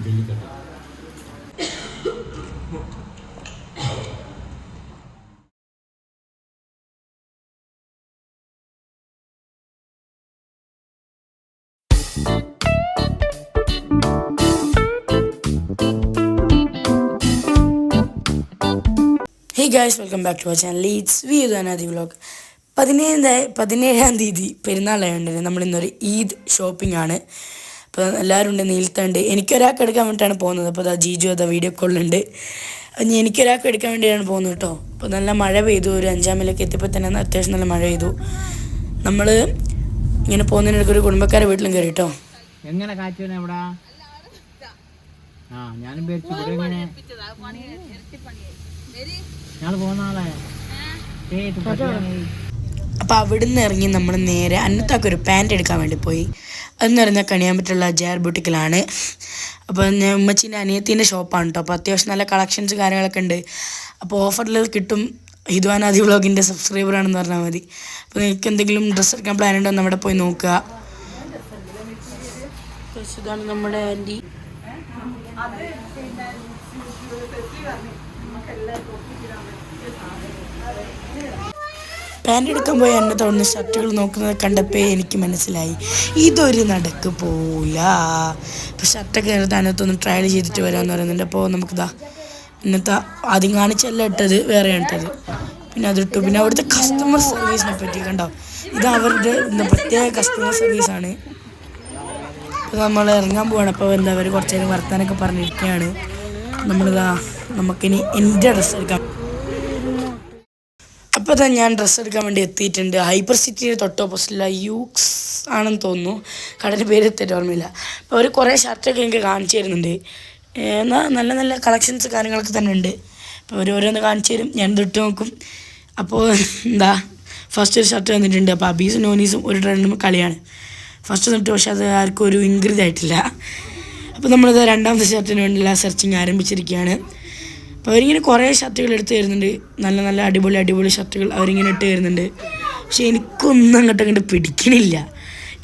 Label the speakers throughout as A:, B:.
A: Hey guys, welcome back to our channel. It's Anadi vlog. 17 തീയതി പെരുന്നാളായതുകൊണ്ട് നമ്മളിന്നൊരു Eid shopping ആണ്. അപ്പോൾ എല്ലാവരും ഉണ്ട്, നീൽത്തുണ്ട്. എനിക്കൊരാൾക്ക് എടുക്കാൻ വേണ്ടിയിട്ടാണ് പോകുന്നത്. അപ്പോൾ അതാ ജീജു അതാ വീഡിയോ കോളിലുണ്ട്. എനിക്കൊരാൾക്ക് എടുക്കാൻ വേണ്ടിയാണ് പോകുന്നത് കേട്ടോ. അപ്പോൾ നല്ല മഴ പെയ്തു. ഒരു 5 മണിക്ക് എത്തിയപ്പോൾ തന്നെ അത്യാവശ്യം നല്ല മഴ പെയ്തു. നമ്മൾ ഇങ്ങനെ പോകുന്നതിനിടയ്ക്ക് ഒരു കുടുംബക്കാരെ വീട്ടിലും കയറി കേട്ടോ.
B: എങ്ങനെ കാറ്റ് എവിടെ ഞാനും
A: അപ്പോൾ അവിടുന്ന് ഇറങ്ങി നമ്മൾ നേരെ അന്നത്തൊക്കെ പാൻറ് എടുക്കാൻ വേണ്ടി പോയി. അതെന്ന് പറഞ്ഞാൽ കണിയാമ്പറ്റുള്ള ജാർ ബുട്ടിക്കിലാണ്. അപ്പോൾ ഉമ്മച്ചീൻ്റെ അനിയത്തിൻ്റെ ഷോപ്പാണ് കേട്ടോ. അപ്പോൾ അത്യാവശ്യം നല്ല കളക്ഷൻസ് കാര്യങ്ങളൊക്കെ ഉണ്ട്. അപ്പോൾ ഓഫറിൽ കിട്ടും. ഹിദ്വാനാദി വ്ളോഗിൻ്റെ സബ്സ്ക്രൈബറാണെന്ന് പറഞ്ഞാൽ മതി. അപ്പോൾ നിങ്ങൾക്ക് എന്തെങ്കിലും ഡ്രസ്സ് എടുക്കാൻ പ്ലാൻ ഉണ്ടോ എന്ന് അവിടെ പോയി നോക്കുക. ഇതാണ് നമ്മുടെ ആൻറ്റി. പാൻറ് എടുക്കാൻ പോയി എന്നെ തുടർന്ന് ഷർട്ടുകൾ നോക്കുന്നത് കണ്ടപ്പോൾ എനിക്ക് മനസ്സിലായി ഇതൊരു നടക്ക് പോല. അപ്പോൾ ഷർട്ടൊക്കെ അതിനകത്തൊന്ന് ട്രയൽ ചെയ്തിട്ട് വരാമെന്ന് പറയുന്നുണ്ട്. അപ്പോൾ നമുക്കിതാ ഇന്നത്തെ ആദ്യം കാണിച്ചല്ല ഇട്ടത്, വേറെയാണ് ഇട്ടത്. പിന്നെ അതിട്ടു. പിന്നെ അവിടുത്തെ കസ്റ്റമർ സർവീസിനെ പറ്റി കണ്ടോ, ഇത് അവരുടെ പ്രത്യേക കസ്റ്റമർ സർവീസാണ്. അപ്പോൾ നമ്മൾ ഇറങ്ങാൻ പോവാണ്. അപ്പോൾ എന്താ അവർ കുറച്ച് നേരം വർത്താനൊക്കെ പറഞ്ഞിരിക്കുകയാണ്. നമുക്കിനി എൻ്റെ ഡ്രസ്സ് എടുക്കാം. അപ്പോൾ തന്നെ ഞാൻ ഡ്രസ്സ് എടുക്കാൻ വേണ്ടി എത്തിയിട്ടുണ്ട്. ഹൈപ്പർ സിറ്റിയുടെ തൊട്ട് ഓപ്പോസിറ്റുള്ള യൂക്സ് ആണെന്ന് തോന്നുന്നു, കടയുടെ പേര് തെറ്റ് ഓർമ്മയില്ല. അപ്പോൾ അവർ കുറേ ഷർട്ടൊക്കെ എനിക്ക് കാണിച്ചു തരുന്നുണ്ട്. എന്നാൽ നല്ല നല്ല കളക്ഷൻസ് കാര്യങ്ങളൊക്കെ തന്നെ ഉണ്ട്. അപ്പോൾ അവർ ഓരോന്ന് കാണിച്ചു തരും, ഞാൻ തൊട്ട് നോക്കും. അപ്പോൾ ഫസ്റ്റ് ഒരു ഷർട്ട് വന്നിട്ടുണ്ട്. അപ്പോൾ അബീസും നോനീസും ഒരു ട്രെൻഡും കളിയാണ്. ഫസ്റ്റ് തൊട്ട് പക്ഷേ അത് ആർക്കും ഒരു ഇൻക്രീസ് ആയിട്ടില്ല. അപ്പോൾ നമ്മളിത് രണ്ടാമത്തെ ഷർട്ടിന് വേണ്ടിയുള്ള സെർച്ചിങ് ആരംഭിച്ചിരിക്കുകയാണ്. അപ്പോൾ അവരിങ്ങനെ കുറേ ഷർട്ടുകൾ എടുത്ത് തരുന്നുണ്ട്. നല്ല നല്ല അടിപൊളി ഷർട്ടുകൾ അവരിങ്ങനെ ഇട്ട് തരുന്നുണ്ട്. പക്ഷേ എനിക്കൊന്നും അങ്ങോട്ട് പിടിക്കണില്ല.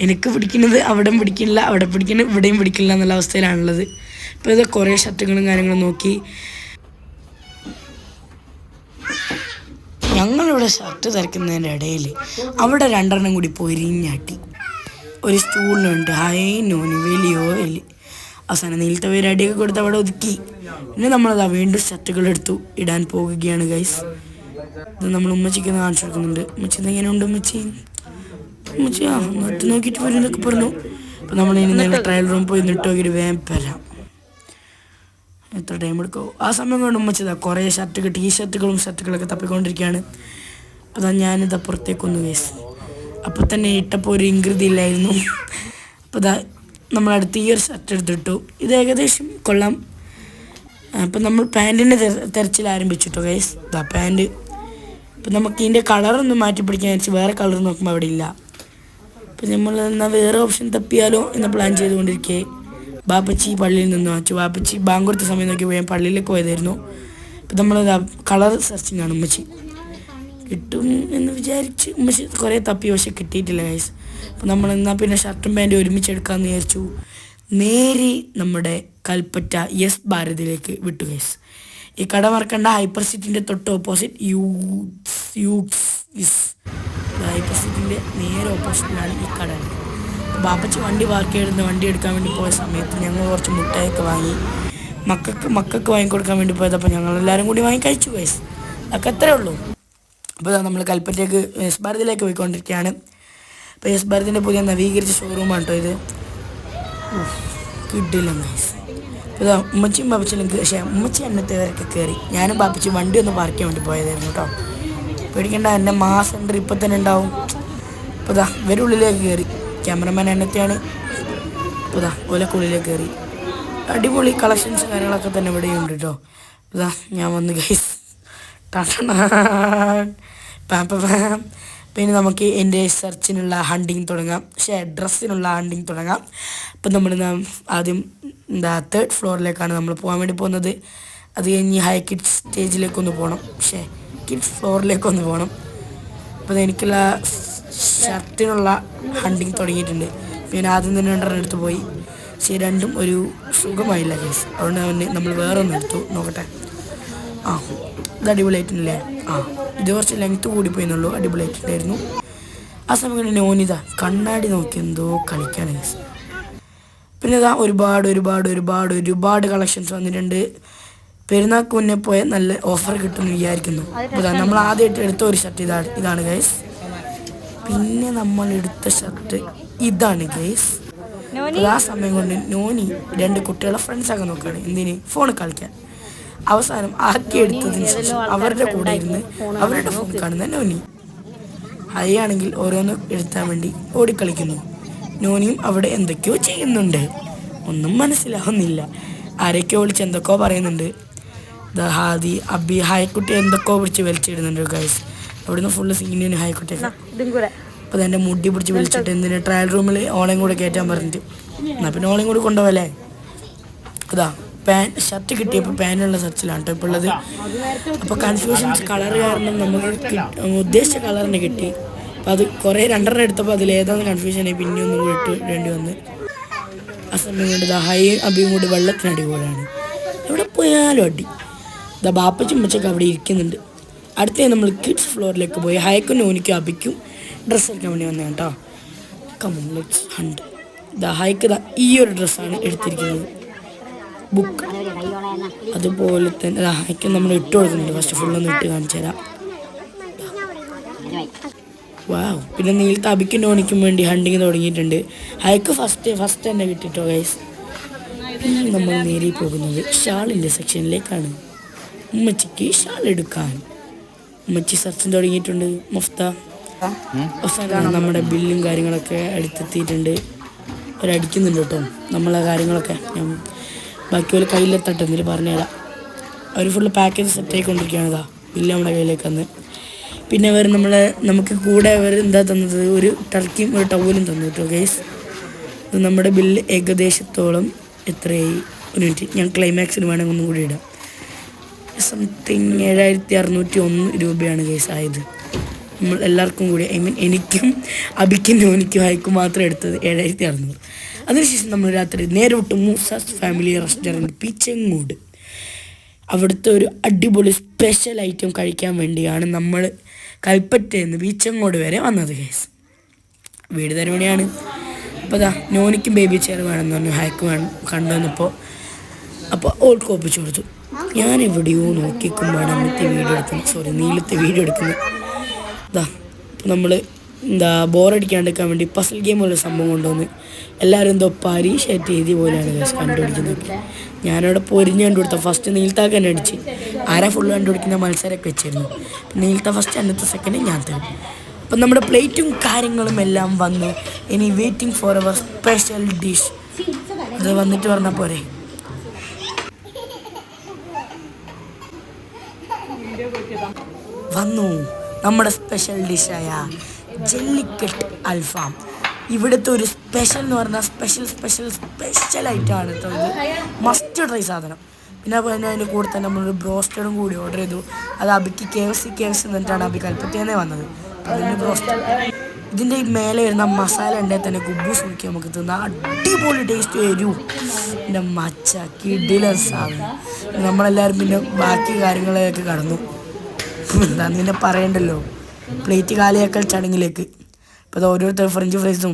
A: എനിക്ക് പിടിക്കുന്നത് അവിടെ പിടിക്കില്ല, അവിടെ പിടിക്കുന്നത് ഇവിടെയും പിടിക്കില്ല എന്നുള്ള അവസ്ഥയിലാണുള്ളത്. അപ്പോൾ ഇത് കുറേ ഷർട്ടുകളും കാര്യങ്ങളും നോക്കി ഞങ്ങളിവിടെ ഷർട്ട് തിരക്കുന്നതിൻ്റെ ഇടയിൽ അവിടെ 2 കൂടി പൊരിഞ്ഞാട്ടി. ഒരു സ്റ്റൂളിനുണ്ട് ഹൈ നോന് വലിയോ വലി. അവസാനം നീലത്തെ പേര് അടിയൊക്കെ കൊടുത്ത് അവിടെ ഒതുക്കി. പിന്നെ നമ്മളതാ വീണ്ടും ഷർട്ടുകൾ എടുത്തു ഇടാൻ പോകുകയാണ് ഗൈസ്. ഇത് നമ്മൾ ഉമ്മച്ചിക്ക് കാണിച്ചു കൊടുക്കുന്നുണ്ട്. ഉമ്മച്ചി ഇതെങ്ങനെ ഉണ്ട് ഉമ്മച്ചി നട്ട് നോക്കിയിട്ട് വരും എന്നൊക്കെ പറഞ്ഞു. അപ്പോൾ നമ്മളിനി നല്ല ട്രയൽ റൂം പോയി നിട്ട് നോക്കിയിട്ട് വേഗം വരാം. എത്ര ടൈം എടുക്കുമോ ആ സമയം കൊണ്ട് ഉമ്മച്ചിതാ കുറേ ഷർട്ടുകളൊക്കെ തപ്പിക്കൊണ്ടിരിക്കുകയാണ്. അപ്പോൾ ഞാനിതാ പുറത്തേക്കൊന്നു ഗൈസ്. അപ്പോൾ തന്നെ ഇട്ടപ്പോൾ ഒരു ഇൻക്രീതി ഇല്ലായിരുന്നു. അപ്പോൾ നമ്മളടുത്ത് ഈ ഒരു ഷർട്ട് എടുത്തിട്ടു. ഇത് ഏകദേശം കൊള്ളാം. അപ്പം നമ്മൾ പാൻറ്റിൻ്റെ തിരച്ചിൽ ആരംഭിച്ചിട്ടോ ഗൈസ്. പാൻറ്റ് ഇപ്പം നമുക്ക് ഇതിൻ്റെ കളറൊന്ന് മാറ്റി പിടിക്കാൻ വെച്ച് വേറെ കളർ നോക്കുമ്പോൾ അവിടെ ഇല്ല. അപ്പം നമ്മൾ എന്നാൽ വേറെ ഓപ്ഷൻ തപ്പിയാലോ എന്ന് പ്ലാൻ ചെയ്തുകൊണ്ടിരിക്കെ ബാപ്പച്ചി പള്ളിയിൽ നിന്ന് വാങ്ങിച്ചു. ബാപ്പച്ചി ബാങ്ക് കൊടുത്ത സമയം നോക്കി പോയാൽ പള്ളിയിലേക്ക് പോയതായിരുന്നു. അപ്പം നമ്മൾ കളർ സെർച്ചിങ് ആണ്. ഉമ്മച്ചി കിട്ടും എന്ന് വിചാരിച്ച് ഉമ്മച്ചി കുറേ തപ്പി, പക്ഷെ കിട്ടിയിട്ടില്ല ഗൈസ്. അപ്പോൾ നമ്മൾ എന്നാൽ പിന്നെ ഷർട്ടും പാൻറ്റും ഒരുമിച്ചെടുക്കാമെന്ന് വിചാരിച്ചു. നേരെ നമ്മുടെ കൽപ്പറ്റ യെസ് ഭാരതിലേക്ക് വിട്ടു ഗൈസ്. ഈ കട മറക്കണ്ട, ഹൈപ്പർ സിറ്റിൻ്റെ തൊട്ട് ഓപ്പോസിറ്റ് ഹൈപ്പർ സിറ്റിൻ്റെ നേരെ ഓപ്പോസിറ്റിലാണ് ഈ കട. ബാപ്പച്ചി വണ്ടി പാർക്ക് ചെയ്തിരുന്ന വണ്ടി എടുക്കാൻ വേണ്ടി പോയ സമയത്ത് ഞങ്ങൾ കുറച്ച് മുട്ടായൊക്കെ വാങ്ങി മക്കൾക്ക് വാങ്ങിക്കൊടുക്കാൻ വേണ്ടി പോയത്. അപ്പോൾ ഞങ്ങളെല്ലാവരും കൂടി വാങ്ങി കഴിച്ചു ഗൈസ്. അതൊക്കെ അത്രേ ഉള്ളൂ. അപ്പോൾ നമ്മൾ കൽപ്പറ്റയ്ക്ക് യെസ് ഭാരതിയിലേക്ക് പോയിക്കൊണ്ടിരിക്കുകയാണ്. അപ്പോൾ യെസ് ഭാരതിൻ്റെ പുതിയ നവീകരിച്ച ഷോറൂമാണ് കേട്ടോ ഇത്. കിട്ടില്ല ഗൈസ്. അപ്പോൾ ഉമ്മച്ചിയും ബാപ്പച്ചിലും പക്ഷേ ഉമ്മച്ചി അന്നത്തേവരൊക്കെ കയറി. ഞാനും ബാപ്പച്ചി വണ്ടി ഒന്ന് പാർക്ക് ചെയ്യാൻ വേണ്ടി പോയതായിരുന്നു കേട്ടോ. പേടിക്കേണ്ട, എൻ്റെ മാസം എൻ്റർ ഇപ്പം തന്നെ ഉണ്ടാവും. അപ്പോൾ ഇവരുള്ളിലേക്ക് കയറി. ക്യാമറമാൻ എന്നത്തെയാണ്. അപ്പോൾ ഓലക്കുള്ളിലേക്ക് കയറി. അടിപൊളി കളക്ഷൻസ് കാര്യങ്ങളൊക്കെ തന്നെ ഇവിടെയുണ്ട് കേട്ടോ. ഞാൻ വന്ന് ഗൈസ്. പിന്നെ നമുക്ക് എൻ്റെ സെർച്ചിനുള്ള ഹണ്ടിങ് തുടങ്ങാം, ഡ്രസ്സിനുള്ള ഹണ്ടിങ് തുടങ്ങാം. അപ്പം നമ്മൾ ആദ്യം 3rd ഫ്ലോറിലേക്കാണ് നമ്മൾ പോകാൻ വേണ്ടി പോകുന്നത്. അത് കഴിഞ്ഞ് ഹൈ കിഡ്സ് സ്റ്റേജിലേക്കൊന്ന് പോകണം, കിഡ്സ് ഫ്ലോറിലേക്കൊന്ന് പോകണം. അപ്പോൾ എനിക്കുള്ള ഷർട്ടിനുള്ള ഹണ്ടിങ് തുടങ്ങിയിട്ടുണ്ട്. പിന്നെ ആദ്യം തന്നെ 2 എടുത്ത് പോയി. രണ്ടും ഒരു സുഖമായില്ല കേസ്. അതുകൊണ്ട് നമ്മൾ വേറെ ഒന്ന് എടുത്തു നോക്കട്ടെ. ആ ഇത് അടിപൊളിയായിട്ടില്ലേ? ആ ഇത് കുറച്ച് ലെങ്ത്ത് കൂടിപ്പോയെന്നുള്ളൂ, അടിപൊളിയായിട്ടുണ്ടായിരുന്നു. ആ സമയം കൊണ്ട് നോനിതാ കണ്ണാടി നോക്കി എന്തോ കളിക്കാണ് കേസ്. പിന്നെ ഇതാ ഒരുപാട് കളക്ഷൻസ് വന്നിട്ടുണ്ട്. പെരുന്നാൾക്ക് മുന്നേ പോയ നല്ല ഓഫർ കിട്ടുമെന്ന് വിചാരിക്കുന്നു. ഇതാ നമ്മൾ ആദ്യമായിട്ട് എടുത്ത ഒരു ഷർട്ട് ഇതാണ് ഗൈസ്. പിന്നെ നമ്മൾ എടുത്ത ഷർട്ട് ഇതാണ് ഗൈസ്. ആ സമയം കൊണ്ട് നോനി 2 കുട്ടികളെ ഫ്രണ്ട്സാക്കാൻ നോക്കുകയാണ്. എന്തിന്? ഫോൺ കളിക്കാൻ. അവസാനം ആക്കിയെടുത്തതിന് ശേഷം അവരുടെ കൂടെ ഇരുന്ന് അവരുടെ ഫോൺ കാണുന്ന നോനി. ഹൈയാണെങ്കിൽ ഓരോന്ന് എടുത്താൻ വേണ്ടി ഓടിക്കളിക്കുന്നു. നോനിയും അവിടെ എന്തൊക്കെയോ ചെയ്യുന്നുണ്ട്, ഒന്നും മനസ്സിലാവുന്നില്ല. ആരൊക്കെയോ വിളിച്ച് എന്തൊക്കെയോ പറയുന്നുണ്ട്. ഹാദി അബി ഹായ്ക്കുട്ടി എന്തൊക്കെയോ പിടിച്ച് വലിച്ചിടുന്നുണ്ട് ഗൈസ്. അവിടുന്ന് ഫുള്ള് സീനിയർ ഹായ്ക്കുട്ടിയൊക്കെ. അപ്പോൾ എൻ്റെ മുടി പിടിച്ച് വലിച്ചിട്ട് എന്തിനാ ട്രയൽ റൂമിൽ ഓളയും കൂടെ കയറ്റാൻ പറഞ്ഞിട്ട്, എന്നാൽ പിന്നെ ഓളയും കൂടി കൊണ്ടുപോകല്ലേ. അതാ ഷർട്ട് കിട്ടിയപ്പോൾ പാനുള്ള സെർച്ചിലാണ് കേട്ടോ ഇപ്പോൾ ഉള്ളത്. അപ്പോൾ കൺഫ്യൂഷൻസ് കളർ കാരണം നമുക്ക് ഉദ്ദേശിച്ച കളറിന് കിട്ടി. അപ്പോൾ അത് കുറേ 2 എടുത്തപ്പോൾ അതിലേതാണെന്ന് കൺഫ്യൂഷനായി. പിന്നെ ഒന്നും കൂടി ഇടേണ്ടി വന്ന്. ആ സമയം കൊണ്ട് ഹൈ അബിയും കൂടി വെള്ളത്തിനടി പോലാണ്. എവിടെ പോയാലും അടി. ബാപ്പച്ചും ഉമ്മച്ചൊക്കെ അവിടെ ഇരിക്കുന്നുണ്ട്. അടുത്ത നമ്മൾ കിഡ്സ് ഫ്ലോറിലേക്ക് പോയി ഹൈക്കും നോനിക്കും അബിക്കും ഡ്രസ്സ് എടുക്കാൻ വേണ്ടി വന്നതാണ് കേട്ടോ. Come on let's hunt. ഹൈക്ക് ഈ ഒരു ഡ്രസ്സാണ് എടുത്തിരിക്കുന്നത്, ബുക്ക്. അതുപോലെ തന്നെ ഹൈക്ക് നമ്മൾ ഇട്ട് കൊടുക്കുന്നുണ്ട്. ഫസ്റ്റ് ഫുള്ളൊന്ന് ഇട്ട് കാണിച്ചു തരാം. വാവ്. പിന്നെ നീലത്തെ അബിക്കും നോനിക്കും വേണ്ടി ഹണ്ടിങ് തുടങ്ങിയിട്ടുണ്ട്. ഹൈക്ക് ഫസ്റ്റ് തന്നെ കിട്ടിട്ടോ ഗൈസ്. പിന്നെ നമ്മൾ നേരെ പോകുന്നത് ഷാളിൻ്റെ സെക്ഷനിലേക്കാണ്. ഉമ്മച്ചിക്ക് ഷാൾ എടുക്കാൻ ഉമ്മച്ചി സെർച്ചും തുടങ്ങിയിട്ടുണ്ട്. അവസാനം നമ്മുടെ ബില്ലും കാര്യങ്ങളൊക്കെ എടുത്തെത്തിയിട്ടുണ്ട്. അവരടിക്കുന്നുണ്ട് കേട്ടോ നമ്മളെ കാര്യങ്ങളൊക്കെ. ഞാൻ ബാക്കി പോലെ കയ്യിലെത്തട്ടെ എന്നിട്ട് പറഞ്ഞുതരാം. അവർ ഫുള്ള് പാക്കേജ് സെറ്റ് ആയിക്കൊണ്ടിരിക്കുകയാണ്. ഇതാ ബില്ല് നമ്മുടെ കയ്യിലേക്ക് വന്ന്. പിന്നെ അവർ നമുക്ക് കൂടെ അവർ എന്താ തന്നത്, ഒരു ടർക്കിയും ഒരു ടവലും തന്നു കേട്ടോ ഗൈസ്. ഇത് നമ്മുടെ ബില്ല് ഏകദേശത്തോളം എത്രയായി? ഒരു മിനിറ്റ്, ഞാൻ ക്ലൈമാക്സിന് വേണമെങ്കിൽ ഒന്നും കൂടി ഇടാം. സംതിങ് 7601 രൂപയാണ് ഗൈസ് ആയത്. നമ്മൾ എല്ലാവർക്കും കൂടി, ഐ മീൻ എനിക്കും അബിക്കും നോനിക്കും ഹൈക്കും മാത്രം എടുത്തത് 7600. അതിനുശേഷം നമ്മൾ രാത്രി നേരെ വിട്ടു മൂസാസ് ഫാമിലി റെസ്റ്റോറൻറ്റ് പീച്ചങ്ങോട്. അവിടുത്തെ ഒരു അടിപൊളി സ്പെഷ്യൽ ഐറ്റം കഴിക്കാൻ വേണ്ടിയാണ് നമ്മൾ കൽപ്പറ്റയിൽ നിന്ന് പീച്ചങ്ങോട് വരെ വന്നത് ഗൈസ്. വീട് തരുമണിയാണ്. അപ്പോൾ അതാ നോനിക്കും ബേബി ചെയർ വേണമെന്ന് പറഞ്ഞു. ഹൈക്ക് വേണം കണ്ടുവന്നപ്പോൾ. അപ്പോൾ ഓൾക്ക് ഒപ്പിച്ചു കൊടുത്തു. ഞാൻ എവിടെയോ നോക്കിക്കുമ്പോഴാണ് നീലത്തെ വീഡിയോ എടുക്കുന്നത്. ഇതാ ഇപ്പോൾ നമ്മൾ ബോറടിക്കാണ്ടിരിക്കാൻ വേണ്ടി പസിൽ ഗെയിം പോലെ സംഭവം കൊണ്ടുവന്ന് എല്ലാവരും എന്തോ പരീക്ഷയായിട്ട് എഴുതിയ പോലെയാണ് ഗൈസ് കണ്ടുപിടിക്കുന്നത്. ഞാനവിടെ പൊരിഞ്ഞ് കണ്ടുപിടുത്ത ഫസ്റ്റ് നീലത്താക്ക് തന്നെ അടിച്ച്. ആരാ ഫുള്ള് കണ്ടുപിടിക്കുന്ന മത്സരമൊക്കെ വെച്ചിരുന്നു. നീലത്ത ഫസ്റ്റ്, അന്നത്തെ സെക്കൻഡ് ഞാൻ തരും. അപ്പം നമ്മുടെ പ്ലേറ്റും കാര്യങ്ങളും എല്ലാം വന്നു. ഇനി waiting for our special dish. അത് വന്നിട്ട് പറഞ്ഞാൽ പോരെ. വന്നു നമ്മുടെ സ്പെഷ്യൽ ഡിഷായ ജെല്ലിക്കെട്ട് അൽഫാം. ഇവിടുത്തെ ഒരു സ്പെഷ്യൽ എന്ന് പറഞ്ഞാൽ സ്പെഷ്യൽ ഐറ്റമാണ് കേട്ടോ. ഇത് മസ്റ്റ് ട്രൈ സാധനം. പിന്നെ അതിൻ്റെ കൂടെ തന്നെ നമ്മളൊരു ബ്രോസ്റ്റഡും കൂടി ഓർഡർ ചെയ്തു. അത് അബിക്ക് KFC എന്നിട്ടാണ് അബി കൽപ്പറ്റേന്നേ വന്നത്. അതിൻ്റെ ബ്രോസ്റ്റഡ്. ഇതിൻ്റെ മേലെ വരുന്ന മസാല ഉണ്ടെങ്കിൽ തന്നെ കുബൂസ് നോക്കി നമുക്ക് തിന്നാം. അടിപൊളി ടേസ്റ്റ് വരും. എൻ്റെ മച്ച കിടിലൻ സാധനം. നമ്മളെല്ലാവരും പിന്നെ ബാക്കി കാര്യങ്ങളിലേക്ക് കടന്നു. എന്താ നിന്നെ പറയണ്ടല്ലോ, പ്ലേറ്റ് കാലിയാക്കൽ ചടങ്ങിലേക്ക്. ഇപ്പോൾ അത് ഓരോരുത്തർ ഫ്രഞ്ച് ഫ്രൈസും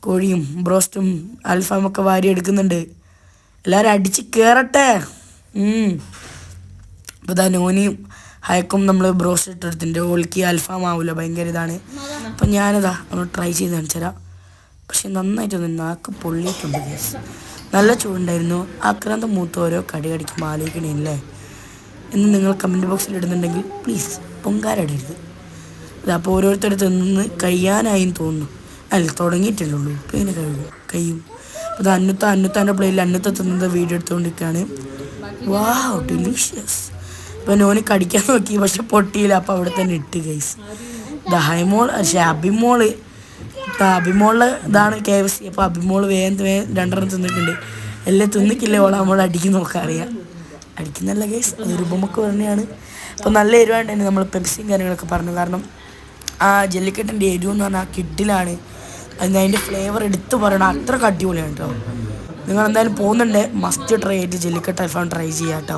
A: കോഴിയും ബ്രോസ്റ്റും അൽഫാമൊക്കെ വാരി എടുക്കുന്നുണ്ട്. എല്ലാവരും അടിച്ച് കയറട്ടെ. ഇപ്പോൾ ഇതാ നോനിയും ഹയക്കും നമ്മൾ ബ്രോസ്റ്റ് ഇട്ടെടുത്തിട്ടുണ്ട്. ഓൾക്ക് അൽഫാം ആവില്ല, ഭയങ്കര ഇതാണ്. അപ്പം ഞാനിതാ നമ്മൾ ട്രൈ ചെയ്ത് കാണിച്ചുതരാം. പക്ഷെ നന്നായിട്ടൊന്ന് നാക്ക് പൊള്ളിയിട്ടുണ്ട് ഗൈസ്. നല്ല ചൂടുണ്ടായിരുന്നു. ആക്രാന്തം മൂത്ത് ഓരോ കടി കടിക്കുമ്പോൾ ആലോചിക്കണേ എന്ന് നിങ്ങൾ കമൻറ്റ് ബോക്സിൽ ഇടുന്നുണ്ടെങ്കിൽ പ്ലീസ് പൊങ്കാരടരുത്. അപ്പോൾ ഓരോരുത്തർ തിന്ന് കഴിയാനായും തോന്നുന്നു. അല്ല തുടങ്ങിയിട്ടല്ലുള്ളൂ, പിന്നെ കഴിയും. അപ്പോൾ ഇത് അന്നുത്താൻ്റെ പ്ലേയിൽ അന്നത്തെ തിന്നത് വീഡിയോ എടുത്തുകൊണ്ടിരിക്കുകയാണ്. വാവ് ഡെലീഷ്യസ്. ഇപ്പോൾ നോനി കടിക്കാൻ നോക്കി പക്ഷെ പൊട്ടിയില്ല. അപ്പോൾ അവിടെ തന്നെ ഇട്ട് ഗൈസ്. അബിമോള് ഇതാണ് KFC. അപ്പോൾ അബിമോള് വേഗം 2 തിന്നിട്ടുണ്ട്. എല്ലാം തിന്നിക്കില്ലേ ഓളെ നമ്മൾ അടിക്കും നോക്കാൻ അറിയാം. അടിക്കുന്നല്ല ഗൈസ്, അത് രൂപമൊക്കെ തന്നെയാണ്. അപ്പോൾ നല്ല എരിവാണ്ട് തന്നെ നമ്മൾ പെപ്സിയും കാര്യങ്ങളൊക്കെ പറഞ്ഞു. കാരണം ആ ജെല്ലിക്കെട്ടിൻ്റെ എരിവ് എന്ന് പറഞ്ഞാൽ കിഡിലാണ്. അതിൻ്റെ ഫ്ലേവർ എടുത്ത് പറയണം, അത്ര അടിപൊളിയാണ് കേട്ടോ. നിങ്ങൾ എന്തായാലും പോകുന്നുണ്ട് മസ്റ്റ് ട്രൈ ആയിട്ട് ജെല്ലിക്കട്ട് അൽഫാം ട്രൈ ചെയ്യാം കേട്ടോ.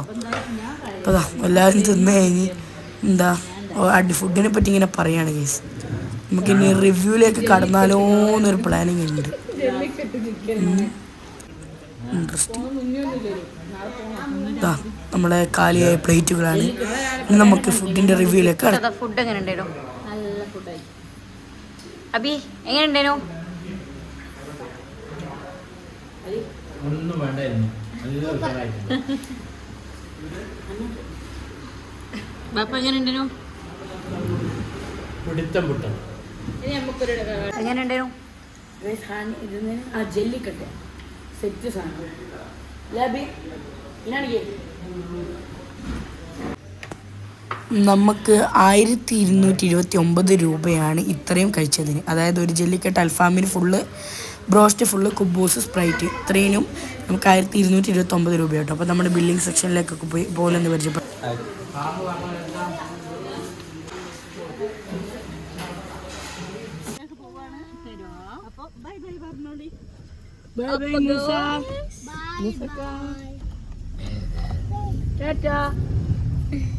A: അപ്പോൾ എല്ലാവരും തിന്ന് കഴിഞ്ഞ് എന്താ ഫുഡിനെ പറ്റി ഇങ്ങനെ പറയുകയാണ് ഗൈസ്. നമുക്കിനി റിവ്യൂവിലേക്ക് കടന്നാലോ എന്നൊരു പ്ലാനിങ് ഉണ്ട്. ഇൻട്രസ്റ്റിംഗ്. നമ്മളെ കാലിയായ പ്ലേറ്റുകളാണ്. ഇനി നമുക്ക് ഫുഡിൻ്റെ റിവ്യൂവിലേക്ക് കടക്കാം.
C: ഫുഡ് എങ്ങനെ ഉണ്ടായിരുന്നു? നല്ല ഫുഡായി. അബി എങ്ങനെ ഉണ്ടായിരുന്നു?
B: ഒന്നും വേണ്ടായിരുന്നു.
C: ബാപ്പ എങ്ങനെ ഉണ്ടായിരുന്നു? എങ്ങനെ ഉണ്ടായിരുന്നു?
A: ഇതിന് ആ ജെല്ലിക്കട്ടെ സെറ്റ് സാധനം നമുക്ക് 1229 രൂപയാണ് ഇത്രയും കഴിച്ചതിന്. അതായത് ഒരു ജെല്ലിക്കട്ട് അൽഫാമിന് ഫുള്ള് ബ്രോസ്റ്റ് ഫുള്ള് കുബൂസ് സ്പ്രൈറ്റ് ഇത്രയും നമുക്ക് 1229 രൂപ കേട്ടോ. അപ്പോൾ നമ്മുടെ ബില്ലിംഗ് സെക്ഷനിലേക്കൊക്കെ പോയി പോലെന്ന് പരിചയപ്പെട്ടു.
C: Bye.